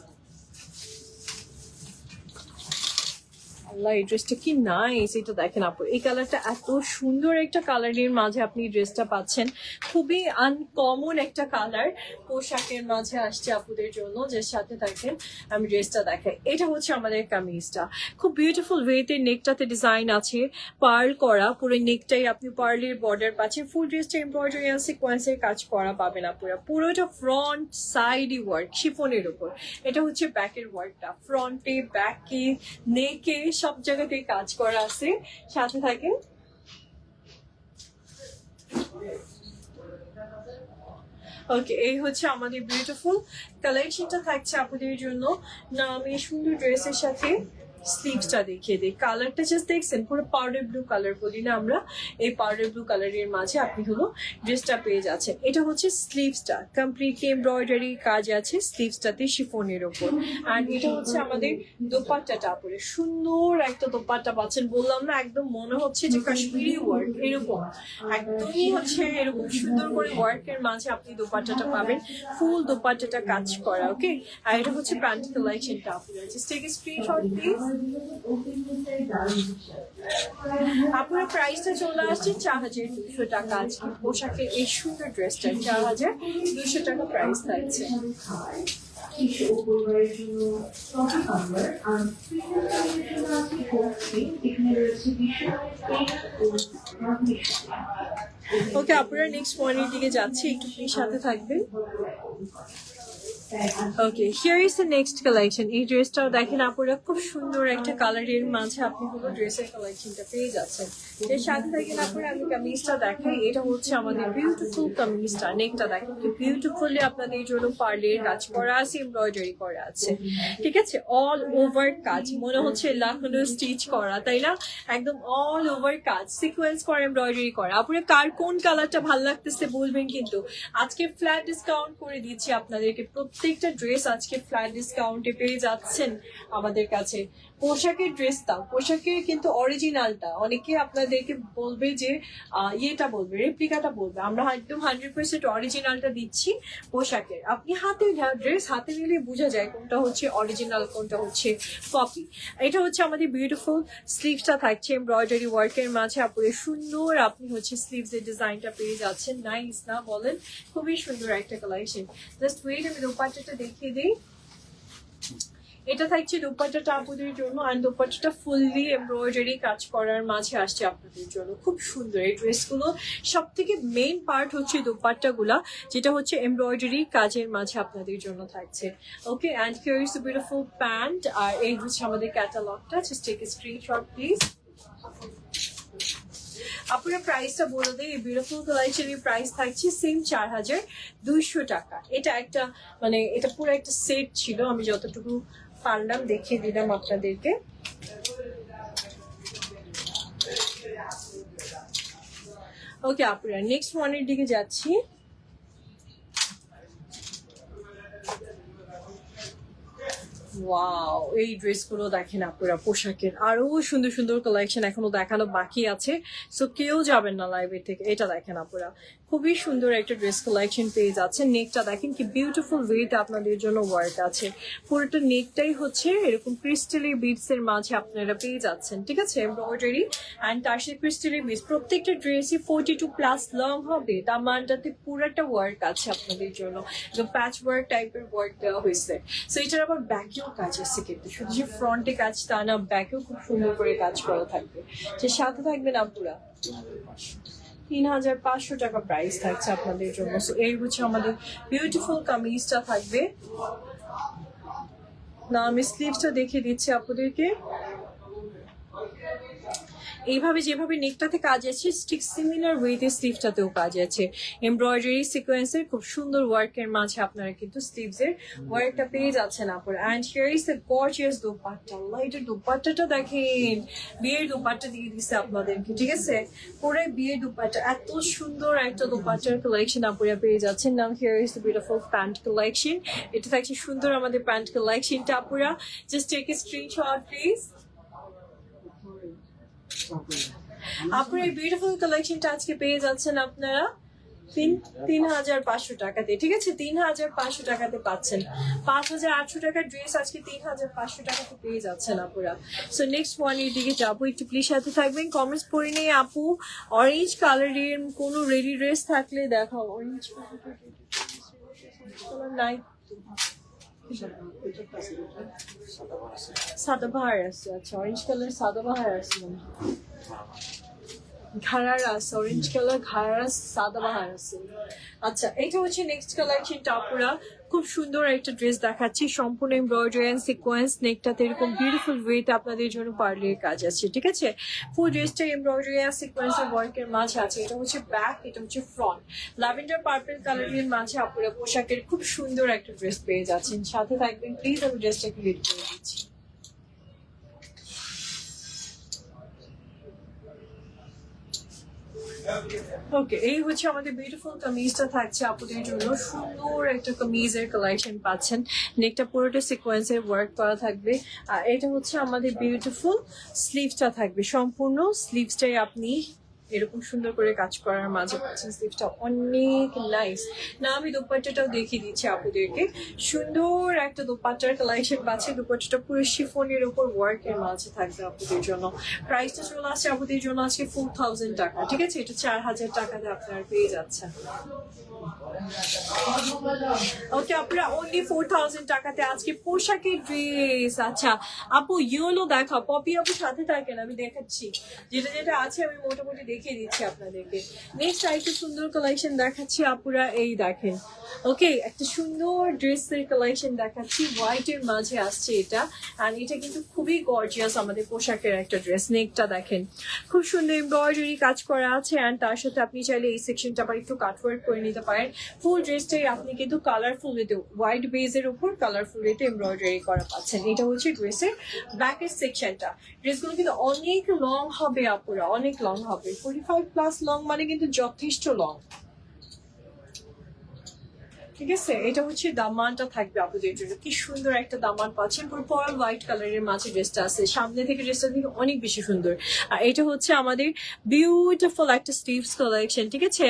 এই ড্রেসটা কি নাইস, এটা দেখেন আপু। এই কালারটা এত সুন্দর একটা কালারের মাঝে আপনি ড্রেসটা পাচ্ছেন। খুবই আনকমন একটা কালার পোশাকের মাঝে আসছে আপুদের জন্য। যে সাথে থাকেন আমি ড্রেসটা দেখাই। এটা হচ্ছে আমাদের কামিজটা, খুব বিউটিফুল ওয়েতে নেকটাতে ডিজাইন আছে, পার্ল করা। পুরো নেকটাই আপনি পার্লের বর্ডার পাচ্ছেন। ফুল ড্রেসটা এমব্রয়ডারি আর সিকোয়েন্সের কাজ করা পাবেন আপুরা। পুরোটা ফ্রন্ট সাইডই ওয়ার্ক শিফনের উপর। এটা হচ্ছে ব্যাকের ওয়ার্কটা, ফ্রন্টে ব্যাকে নেকে সব জায়গাতে কাজ করা আছে। সাথে থাকেন ওকে, এই হচ্ছে আমাদের বিউটিফুল কালেকশনটা থাকছে আপনাদের জন্য। না আমি সুন্দর ড্রেসের সাথে স্লিভসটা দেখিয়ে দিই। কালারটা জাস্ট দেখছেন, পুরো পাউডার ব্লু কালার বলি না আমরা, এই পাউডার ব্লু কালারের মাঝে আপনি হলো ড্রেসটা পেয়ে যাচ্ছেন। এটা হচ্ছে স্লিভসটা, কমপ্লিটলি এমব্রয়ডারি কাজ আছে স্লিভসটাতে শিফনের ওপর। আর এটা হচ্ছে আমাদের দোপাট্টাটা, পরে সুন্দর একটা দোপাট্টা পাচ্ছেন। বললাম না, একদম মনে হচ্ছে যে কাশ্মীরি ওয়ার্ক, এরকম একদমই হচ্ছে এরকম সুন্দর করে ওয়ার্কের মাঝে আপনি দোপাট্টাটা পাবেন। ফুল দোপাট্টাটা কাজ করা, ওকে? আর এটা হচ্ছে প্যান্ট কালেকশনটা। আপনারা just take a screenshot please. আপনার প্রাইসটা চলে আসছে 4200 টাকা। আজকে পোশাকের এই সুন্দর ড্রেসটা 4200 টাকা প্রাইস থাকছে। ওকে, আপনারা নেক্সট পয়েন্টের দিকে যাচ্ছি, একটু প্লিজ সাথে থাকবেন। Okay, here is the next collection. এই ড্রেসটাও দেখেন আপনারা, খুব সুন্দর একটা কালারের মাঝে আপনি পুরো ড্রেসের কালেকশনটা পেয়ে যাচ্ছেন। এর সাথে দেখেন আপনারা, আমি কামিজটা দেখাই, এটা হচ্ছে আমাদের বিউটিফুল কামিজটা। নেকটা দেখেন কি বিউটিফুলি আপনাদের জন্য পার্লের কাজ করা আছে, এমব্রয়ডারি করা আছে, ঠিক আছে? অল ওভার কাজ, মনে হচ্ছে লাখনো স্টিচ করা, তাই না? একদম অল ওভার কাজ, সিকোয়েন্স করা, এমব্রয়ডারি করা। আপনারা কার কোন কালারটা ভালো লাগতেছে বলবেন কিন্তু। আজকে ফ্ল্যাট ডিসকাউন্ট করে দিচ্ছি আপনাদেরকে, প্রত্যেকটা ড্রেস আজকে ফ্ল্যাট ডিসকাউন্টে পেয়ে যাচ্ছেন আমাদের কাছে। পোশাকের ড্রেসটা, পোশাকের কিন্তু অরিজিনালটা, অনেকে আপনাদেরকে বলবে যে ইয়েটা বলবে, রেপ্লিকাটা বলবে, আমরা একদম 100% অরিজিনালটা দিচ্ছি পোশাকের। আপনি হাতে ড্রেস হাতে নিলে বোঝা যায় কোনটা হচ্ছে অরিজিনাল, কোনটা হচ্ছে কপি। এটা হচ্ছে আমাদের বিউটিফুল স্লিভসটা থাকছে এমব্রয়ডারি ওয়ার্কের মাঝে, আপনার সুন্দর আপনি হচ্ছে স্লিভসের ডিজাইনটা পেয়ে যাচ্ছেন। নাইস না বলেন? খুবই সুন্দর একটা কালেকশন। জাস্ট ওয়েট, আমি দোপাট্টাটা দেখিয়ে দিই। এটা থাকছে দোপাট্টাটা আপনাদের জন্য, আর দোপাট্টাটা ফুললি এমব্রয়ডারি কাজ করার মাঝে আসছে আপনাদের জন্য। খুব সুন্দর এই ড্রেসগুলো। সব থেকে মেইন পার্ট হচ্ছে দোপাট্টাগুলা, যেটা হচ্ছে এমব্রয়ডারি কাজের মাঝে আপনাদের জন্য থাকছে। Okay, and here is the beautiful pant. আর এই হচ্ছে আমাদের ক্যাটালগটা। Just take a screenshot please. আপনার প্রাইসটা বলে দেয়, এই বিউটিফুল কালেকশনের প্রাইস থাকছে সেম 4200 টাকা। এটা একটা মানে এটা পুরো একটা সেট ছিল, আমি যতটুকু পারলাম দেখিয়ে দিলাম আপনাদেরকে। ওকে, আপনারা নেক্সট ওয়ানের দিকে যাচ্ছি। ওয়াও, এই ড্রেসগুলো দেখেন আপনারা, পোশাকের আরো সুন্দর সুন্দর কালেকশন এখনো দেখানো বাকি আছে, সো কেউ যাবেন না লাইভের থেকে। এটা দেখেন আপনারা, খুবই সুন্দর একটা ড্রেস কালেকশন পেয়ে যাচ্ছেন। নেকটা দেখেন কি বিউটিফুল ওয়েতে আপনাদের জন্য ওয়ার্ক আছে। পুরোটা নেকটাই হচ্ছে এরকম ক্রিস্টালি বিডস এর মাঝে আপনারা পেয়ে যাচ্ছেন, ঠিক আছে? এমব্রয়ডারি অ্যান্ড তার সাথে ক্রিস্টালি বিডস। প্রত্যেকটা ড্রেসই 42+ লং হবে, দামানটাতে পুরোটা ওয়ার্ক আছে আপনাদের জন্য, প্যাচ ওয়ার্ক টাইপের ওয়ার্ক দেওয়া হয়েছে। সো এটার আবার ব্যাকেও কাজ আছে, কিন্তু শুধু যে ফ্রন্টে কাজ তা না, ব্যাকেও খুব সুন্দর করে কাজ করা থাকবে। যে সাথে থাকবেন আপনারা 3500 টাকা প্রাইস থাকছে আপনাদের জন্য। সো এই হচ্ছে আমাদের বিউটিফুল কামিজটা থাকবে না। আমি স্লিভসটা দেখিয়ে দিচ্ছি আপনাদেরকে। এইভাবে যেভাবে নেকটাতে কাজ আছে, ঠিক সিমিলার ওয়েতে স্লিভসটাতেও কাজ আছে। এমব্রয়ডারি সিকোয়েন্সের খুব সুন্দর ওয়ার্কের মাঝে আপনারা কিন্তু স্লিভসের ওয়ার্কটা পেয়ে যাচ্ছেন আপনারা। And here is the gorgeous dupatta. Allah, এটা দোপাট্টাটা দেখেন, বিয়ের দোপাট্টা দিয়ে দিচ্ছে আপনাদেরকে, ঠিক আছে? পুরো বিয়ের দোপাট্টা, এত সুন্দর একটা দোপাট্টার কালেকশন আপনারা পেয়ে যাচ্ছেন। Now here is the beautiful pant collection. এটা থাকছে সুন্দর আমাদের প্যান্ট কালেকশনটা। আপনারা just take a screenshot please. আপনার এই বিউটিফুল কালেকশনটা আজকে পেয়ে যাচ্ছেন আপনারা 3500 টাকাতে, ঠিক আছে? 3500 টাকাতে পাচ্ছেন। 5800 টাকার ড্রেস আজকে 3500 টাকাতে পেয়ে যাচ্ছেন আপনারা। সো নেক্সট ওয়ানের দিকে যাবো, একটু প্লিজ সাথে থাকবেন। কমেন্টস পড়ে নেই আপু, অরেঞ্জ কালারের কোনো রেডি ড্রেস থাকলে দেখাও। অরেঞ্জ কালার নাই, সাদাবাহার আছে। আচ্ছা, অরেঞ্জ কালার সাদাবাহার আছে, ঘাড়ার আছে, অরেঞ্জ কালার ঘাড়ার সাদাবাহার আছে। আচ্ছা, এটা হচ্ছে নেক্সট কালেকশনটা। আপনারা খুব সুন্দর একটা ড্রেস দেখাচ্ছি, সম্পূর্ণ এমব্রয়ডারি এন্ড সিকোয়েন্স। নেকটাতে এরকম বিউটিফুল ওয়েতে আপনাদের জন্য পার্লের কাজ আছে, ঠিক আছে? ফুল ড্রেসটা এমব্রয়ডারি এন্ড সিকোয়েন্সের ওয়ার্কের মাঝে আছে। এটা হচ্ছে ব্যাক, এটা হচ্ছে ফ্রন্ট। ল্যাভেন্ডার পার্পল কালারের মাঝে আপনারা পোশাকের খুব সুন্দর একটা ড্রেস পেয়ে যাচ্ছেন। সাথে থাকবেন প্লিজ, আমি ড্রেসটা ক্রিয়েট করে দিচ্ছি। ওকে, এই হচ্ছে আমাদের বিউটিফুল কামিজটা থাকছে আপনাদের জন্য। সুন্দর একটা কামিজের কালেকশন পাচ্ছেন। নেকটা পুরোটা সিকোয়েন্সের ওয়ার্ক করা থাকবে। আর এটা হচ্ছে আমাদের বিউটিফুল স্লিভসটা থাকবে। সম্পূর্ণ স্লিভসটাই আপনি এরকম সুন্দর করে কাজ করার মাঝে পাচ্ছেন। স্লিভসটা অনেক নাইস না। আমি দোপাট্টাটাও দেখিয়ে দিচ্ছি আপুদেরকে। সুন্দর একটা দোপাট্টার কালেকশন পাচ্ছে। দোপাট্টাটা পুরো শিফনের উপর ওয়ার্কের মাঝে থাকবে আপুদের জন্য। প্রাইসটা চলে আসছে আপুদের জন্য আজকে 4000 টাকা, ঠিক আছে? এটা 4000 টাকাতে আপনারা পেয়ে যাচ্ছেন। ওকে, আপনারা অনলি 4000 টাকাতে আজকে পোশাকের ড্রেস। আচ্ছা আপু ইয়েলো দেখা, পপি আপু সাথে থাকেন, আমি দেখাচ্ছি যেটা যেটা আছে আমি মোটামুটি দেখিয়ে দিচ্ছি আপনাদেরকে। নেক্সট আরেকটা সুন্দর কালেকশন দেখাচ্ছি আপুরা, এই দেখেন। ওকে, একটা সুন্দর ড্রেসের কালেকশন দেখাচ্ছি, হোয়াইটের মাঝে আসছে এটা। আর এটা কিন্তু খুবই গর্জিয়াস আমাদের পোশাকের একটা ড্রেস। নেকটা দেখেন খুব সুন্দর এমব্রয়ডারি কাজ করা আছে, অ্যান্ড তার সাথে আপনি চাইলে এই সেকশনটা আবার একটু কাটওয়ার্ক করে নিতে পারেন। ফুল ড্রেসটাই আপনি কিন্তু কালারফুল এতে হোয়াইট বেজের উপর কালারফুল এতে এমব্রয়ডারি করা পাচ্ছেন। এটা হচ্ছে ড্রেসের ব্যাকের সেকশনটা। ড্রেসগুলো কিন্তু অনেক লং হবে আপুরা, অনেক লং হবে। 45+ লং মানে কিন্তু যথেষ্ট লং, ঠিক আছে? এটা হচ্ছে দামানটা থাকবে আপনাদের জন্য। কি সুন্দর একটা দামান পাচ্ছেন, পুরো পার্ল হোয়াইট কালারের মাঝে ড্রেসটা আছে। সামনে থেকে ড্রেসটা কিন্তু অনেক বেশি সুন্দর। আর এটা হচ্ছে আমাদের বিউটিফুল একটা স্লিভস কালেকশন, ঠিক আছে?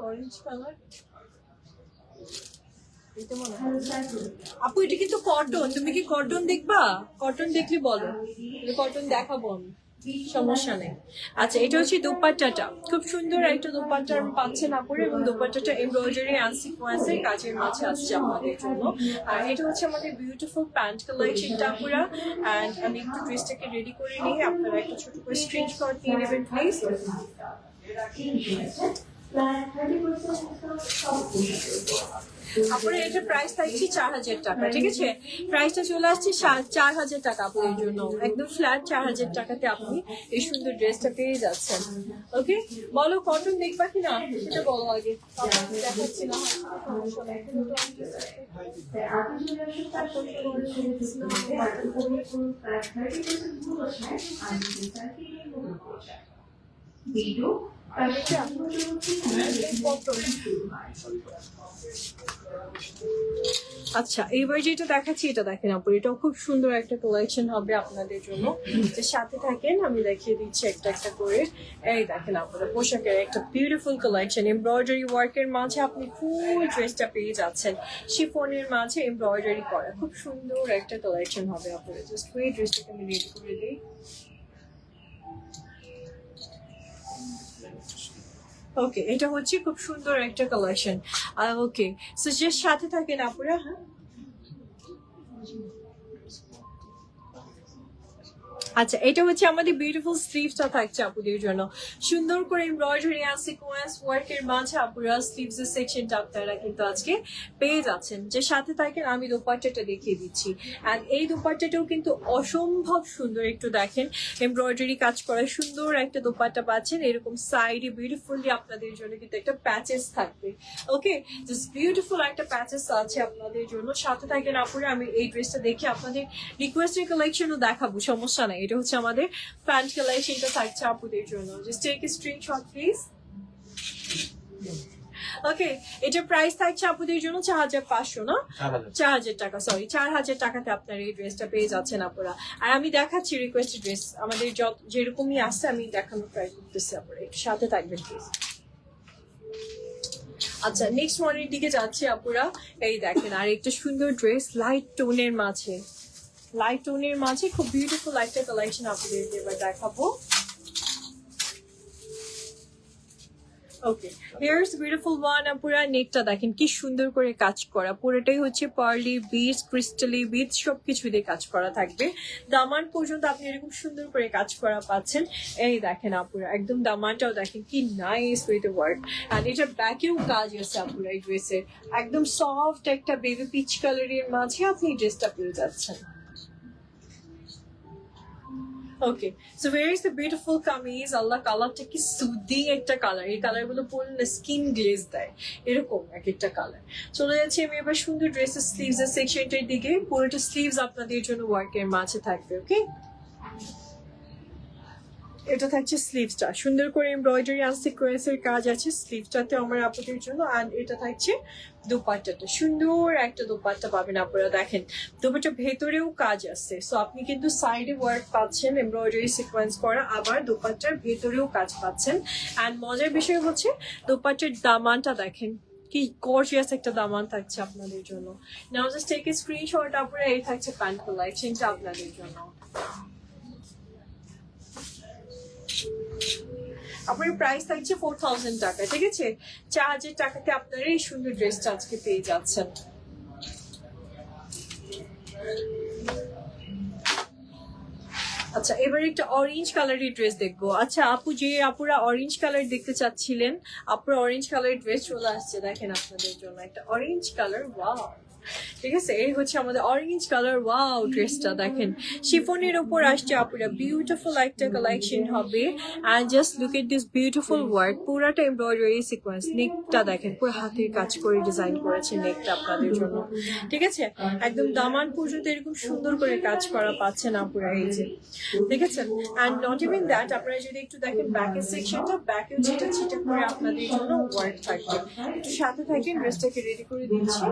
অরেঞ্জ কালার, আপু এটা কিন্তু কটন। তুমি কি কটন দেখবা? কটন দেখলে বলো, কটন দেখাবো আমি, সমস্যা নেই। আচ্ছা এটা হচ্ছে দোপাট্টাটা, খুব সুন্দর একটা দোপাট্টা পাচ্ছেন আপুরে, এবং দোপাট্টাটা এমব্রয়ডারি অ্যান্ড সিকোয়েন্সের কাজের মাঝে আসছে আপনাদের জন্য। আর এটা হচ্ছে আমাদের বিউটিফুল প্যান্ট কালেকশনটা আপুরা। অ্যান্ড আমি একটু ড্রেসটাকে রেডি করে নিয়ে আপনারা একটা ছোট করে স্ক্রিনশট নিয়ে নেবেন প্লিজ। আপনার এটার প্রাইস থাকছে 4000 টাকা, ঠিক আছে? প্রাইসটা চলে আসছে 4000 টাকা আপনাদের জন্য, একদম ফ্ল্যাট 4000 টাকাতে আপনি এই সুন্দর ড্রেসটা পেয়ে যাচ্ছেন। ওকে, বলো কটন দেখবা কিনা সেটা বলো আগে, দেখাচ্ছি না। আচ্ছা এইবার যেটা দেখাচ্ছি এটা দেখেন আপু, এটাও খুব সুন্দর একটা কালেকশন হবে আপনাদের জন্য। যে সাথে থাকেন আমি দেখিয়ে দিচ্ছি একটা একটা করে। এই দেখেন আপনাদের পোশাকের একটা বিউটিফুল কালেকশন, এমব্রয়ডারি ওয়ার্কের মাঝে আপনি ফুল ড্রেসটা পেয়ে যাচ্ছেন, শিফনের মাঝে এমব্রয়ডারি করা। খুব সুন্দর একটা কালেকশন হবে আপনাদের। জাস্ট ওই ড্রেসটাকে আমি রেডি করে দিই। ওকে, এটা হচ্ছে খুব সুন্দর একটা কালেকশন। ওকে, সো যে সাথে থাকেন আপুরা। হ্যাঁ আচ্ছা এটা হচ্ছে আমাদের বিউটিফুল স্লিভসটা থাকছে আপুদের জন্য, সুন্দর করে এমব্রয়ডারি আর সিকোয়েন্স ওয়ার্কের মাঝে আপুরা স্লিভস এর সেকশনটা আপনারা কিন্তু আজকে পেয়ে যাচ্ছেন। যে সাথে থাকেন আমি দোপাট্টাটা দেখিয়ে দিচ্ছি। এন্ড এই দোপাট্টাটাও কিন্তু অসম্ভব সুন্দর, একটু দেখেন এমব্রয়ডারি কাজ করা সুন্দর একটা দোপাট্টা পাচ্ছেন। এরকম সাইডে বিউটিফুলি আপনাদের জন্য কিন্তু একটা প্যাচেস থাকবে। ওকে, জাস্ট বিউটিফুল একটা প্যাচেস আছে আপনাদের জন্য। সাথে থাকেন আপুরা, আমি এই ড্রেসটা দেখে আপনাদের রিকোয়েস্টের কালেকশনও দেখাবো, সমস্যা নাই। এটা হচ্ছে আমাদের প্যান্ট কালেকশনটা থাকছে আপুদের জন্য। Just take a screenshot please. Okay, এটার প্রাইস থাকছে আপনাদের জন্য 4500 না 4000 টাকা, সরি 4000 টাকাতে আপনারা এই ড্রেসটা পেয়ে যাচ্ছেন আপুরা। আর আমি দেখাচ্ছি রিকোয়েস্টেড ড্রেস আমাদের যেরকমই আসছে আমি দেখানোর ট্রাই করতেছি আপুরা, একটু সাথে থাকবেন প্লিজ। আচ্ছা নেক্সট মডেলের দিকে যাচ্ছি আপুরা। এই দেখেন আর একটা সুন্দর ড্রেস লাইট টোনের মাঝে, লাইট টোনের মাঝে খুব বিউটিফুল একটা কালেকশন আপনাদেরকে এবার দেখাবো। ওকে, হিয়ারস বিউটিফুল ওয়ান। পুরা নেকটা দেখেন কি সুন্দর করে কাজ করা, পুরোটাই হচ্ছে পার্লি বিটস, ক্রিস্টালি বিটস সবকিছু দিয়ে কাজ করা থাকবে। দামান পর্যন্ত আপনি এরকম সুন্দর করে কাজ করা পাচ্ছেন। এই দেখেন আপুরা একদম দামানটাও দেখেন কি নাইস উইথ ওয়ার্ক। আর এটার ব্যাকেও কাজ আছে আপুরা এই ড্রেসের, একদম সফট একটা বেবি পিচ কালারের মাঝে আপনি এই ড্রেসটা পেয়ে যাচ্ছেন। Okay, so where is the beautiful kameez. Allah কালারটা কি সুদি একটা কালার, এই কালার গুলো পরলে স্কিন গ্লেজ দেয়, এরকম এক একটা কালার। চলে যাচ্ছি আমি এবার সুন্দর ড্রেসের স্লিভস এর সেকশনটার দিকে। পুরোটা স্লিভস আপনাদের জন্য ওয়ার্কের মাঝে থাকবে। ওকে, এটা থাকছে স্লিভসটা, সুন্দর করে এমব্রয়ডারি আর সিকোয়েন্সের কাজ আছে স্লিভসটাতে আমার আপুদের জন্য। অ্যান্ড এটা থাকছে দোপাট্টাটা, সুন্দর একটা দোপাট্টা পাবেন আপনারা। দেখেন দোপাট্টার ভেতরেও কাজ আছে, সো আপনি কিন্তু সাইডে ওয়ার্ক পাচ্ছেন এমব্রয়ডারি সিকোয়েন্স করা, আবার দোপাট্টার ভেতরেও কাজ পাচ্ছেন। অ্যান্ড মজার বিষয় হচ্ছে দোপাট্টার দামানটা দেখেন কি গর্জিয়াস একটা দামান থাকছে আপনাদের জন্য। Now just take a screenshot, আপনারা এই থাকছে প্যান্ট কালেকশনটা আপনাদের জন্য। আপনার প্রাইস থাকছে 4000 টাকা, ঠিক আছে? 4000 টাকাতে আপনারা এই সুন্দর ড্রেসটা আজকে পেয়ে যাচ্ছেন। আচ্ছা, এবার একটা অরেঞ্জ কালারের ড্রেস দেখবো। আচ্ছা আপু, যে আপুরা অরেঞ্জ কালার দেখতে চাচ্ছিলেন, আপুরা অরেঞ্জ কালারের ড্রেস চলে আসছে, দেখেন আপনাদের জন্য একটা অরেঞ্জ কালার। ওয়াও, ঠিক আছে, এই হচ্ছে আমাদের অরেঞ্জ কালার। ওয়াও, ড্রেসটা দেখেন শিফনের উপর আসছে আপুরা, বিউটিফুল একটা কালেকশন হবে। And just look at this beautiful work, পুরাটা এমব্রয়ডারি সিকোয়েন্স। নেকটা দেখেন পুরো হাতের কাজ করে ডিজাইন করেছে নেকটা আপনাদের জন্য, ঠিক আছে? একদম দামান পর্যন্ত এরকম সুন্দর করে কাজ করা পাচ্ছেন আপুরা, এই যে দেখেছেন। অ্যান্ড নট ইভেন দ্যাট, আপনারা যদি একটু দেখেন ব্যাকের সেকশনটা, ব্যাকেও যেটা ছিটা করে আপনাদের জন্য ওয়ার্ক থাকবে। একটু সাথে থাকেন, ড্রেসটাকে রেডি করে দিচ্ছি।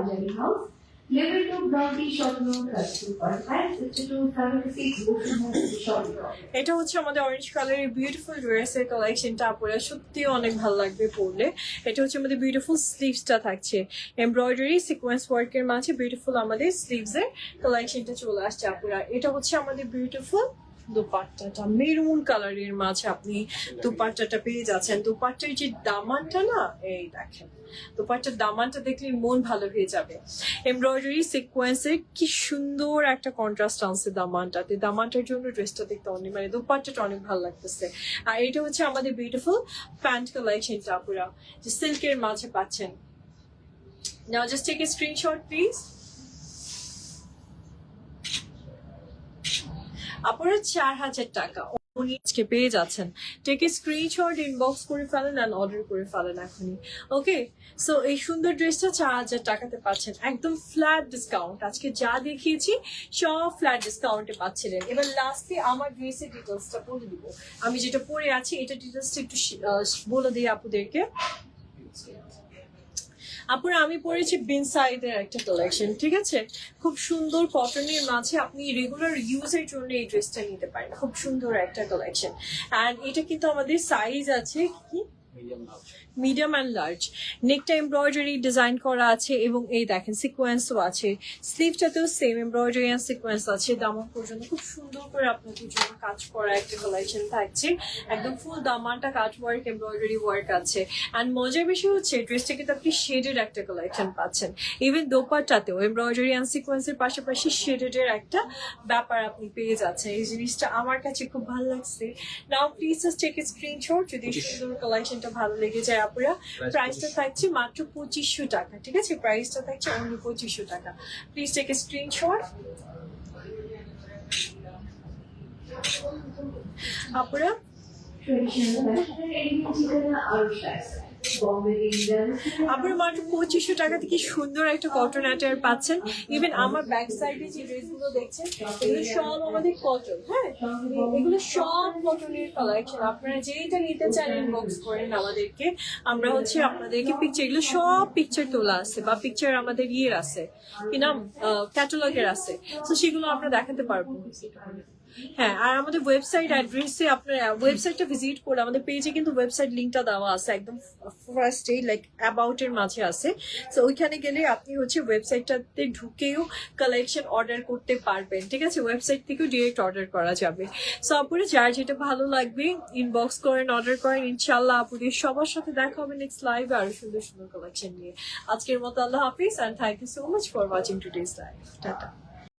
Level 2 Broadly short room plus 2.5, 52, 76, short room.
এটা হচ্ছে আমাদের অরেঞ্জ কালারের বিউটিফুল ড্রেসের কালেকশনটা, আপনারা সত্যি অনেক ভালো লাগবে পরলে। এটা হচ্ছে আমাদের বিউটিফুল স্লিভসটা থাকছে এমব্রয়ডারি সিকোয়েন্স ওয়ার্কের মাঝে, বিউটিফুল আমাদের স্লিভসের কালেকশনটা চলে আসছে আপুরা। এটা হচ্ছে আমাদের বিউটিফুল দোপাট্টাটা, মেরুন কালারের মাঝে আপনি দোপাট্টাটা পেয়ে যাচ্ছেন। দোপাট্টার যে দামানটা না, এই দেখেন দোপাট্টার দামানটা দেখলে মন ভালো হয়ে যাবে। এমব্রয়ডারি সিকোয়েন্সের কি সুন্দর একটা কন্ট্রাস্ট আনছে দামানটাতে, দামানটার জন্য ড্রেসটা দেখতে অনেক, মানে দোপাট্টাটা অনেক ভালো লাগতেছে। আর এটা হচ্ছে আমাদের বিউটিফুল প্যান্ট কালেকশনটা আপুরা, যে সিল্কের মাঝে পাচ্ছেন। Now just take a screenshot please. আপনারা 4000 টাকা আজকে পেয়ে যাচ্ছেন। টেক এ স্ক্রিনশট, ইনবক্স করে ফেলেন অ্যান্ড অর্ডার করে ফেলেন এখনই। ওকে, সো এই সুন্দর ড্রেসটা 4000 টাকাতে পাচ্ছেন, একদম ফ্ল্যাট ডিসকাউন্ট। আজকে যা দেখিয়েছি সব ফ্ল্যাট ডিসকাউন্টে পাচ্ছিলেন। এবার লাস্টে আমার ড্রেসের ডিটেলসটা বলে দিব, আমি যেটা পরে আছি এটা ডিটেলসটা একটু বলে দিই আপুদেরকে। আপুরা, আমি পরেছি বিনসাইডের একটা কালেকশন, ঠিক আছে? খুব সুন্দর কটনের মাঝে আপনি রেগুলার ইউজের জন্য এই ড্রেসটা নিতে পারেন, খুব সুন্দর একটা কালেকশন। অ্যান্ড এটা কিন্তু আমাদের সাইজ আছে কি মিডিয়াম অ্যান্ড লার্জ। নেকটা এমব্রয়ডারি ডিজাইন করা আছে এবং এই দেখেন সিকোয়েন্সও আছে, স্লিভটাতেও সেম এমব্রয়ডারি অ্যান্ড সিকোয়েন্স আছে। দামান পর্যন্ত খুব সুন্দর করে আপনাদের জন্য কাজ করা একটা কালেকশন থাকছে, একদম ফুল দামানটা কাজ ওয়ার্ক এমব্রয়ডারি ওয়ার্ক আছে। অ্যান্ড মজার বেশি হচ্ছে ড্রেসটা কিন্তু আপনি শেডেড একটা কালেকশন পাচ্ছেন, ইভেন দোপাট্টাতেও এমব্রয়ডারি অ্যান্ড সিকোয়েন্সের পাশাপাশি শেডেডের একটা ব্যাপার আপনি পেয়ে যাচ্ছেন। এই জিনিসটা আমার কাছে খুব ভালো লাগছে। Now please just take a screenshot যদি সুন্দর কালেকশনটা ভালো লেগে যায় আপুরা। প্রাইসটা থাকছে মাত্র 2500 টাকা, ঠিক আছে? প্রাইসটা থাকছে অনলি 2500 টাকা। প্লিজ টেক এ স্ক্রিনশট আপুরা। আপনার মাত্র 2500 টাকাতে কি সুন্দর একটা কটন অ্যাটায়ার পাচ্ছেন। ইভেন আমার ব্যাক সাইডে যে ড্রেসগুলো দেখছেন এগুলো সব আমাদের কটন, হ্যাঁ এগুলো সব কটনের কালেকশন। আপনারা যেইটা নিতে চান ইনবক্স করেন আমাদেরকে, আমরা হচ্ছে আপনাদেরকে পিকচার, এগুলো সব পিকচার তোলা আছে বা পিকচার আমাদের ইয়ের আছে, কি নাম, ক্যাটালগের আছে, তো সেগুলো আমরা দেখাতে পারবো। হ্যাঁ, আর আমাদের ওয়েবসাইট অ্যাড্রেসে আপনার ওয়েবসাইটটা ভিজিট করে, আমাদের পেজে কিন্তু ওয়েবসাইট লিঙ্কটা দেওয়া আছে একদম ফার্স্টে, লাইক অ্যাবাউট এর মাঝে আছে। তো ওইখানে গেলে আপনি হচ্ছে ওয়েবসাইটটাতে ঢুকেও কালেকশন অর্ডার করতে পারবেন, ঠিক আছে? ওয়েবসাইট থেকেও ডিরেক্ট অর্ডার করা যাবে। সো আপুরে যার যেটা ভালো লাগবে ইনবক্স করেন, অর্ডার করেন। ইনশাল্লাহ আপুদের সবার সাথে দেখা হবে নেক্সট লাইভে আরো সুন্দর সুন্দর কালেকশন নিয়ে। আজকের মতো আল্লাহ হাফিজ, and thank you so much for watching today's live. Tata.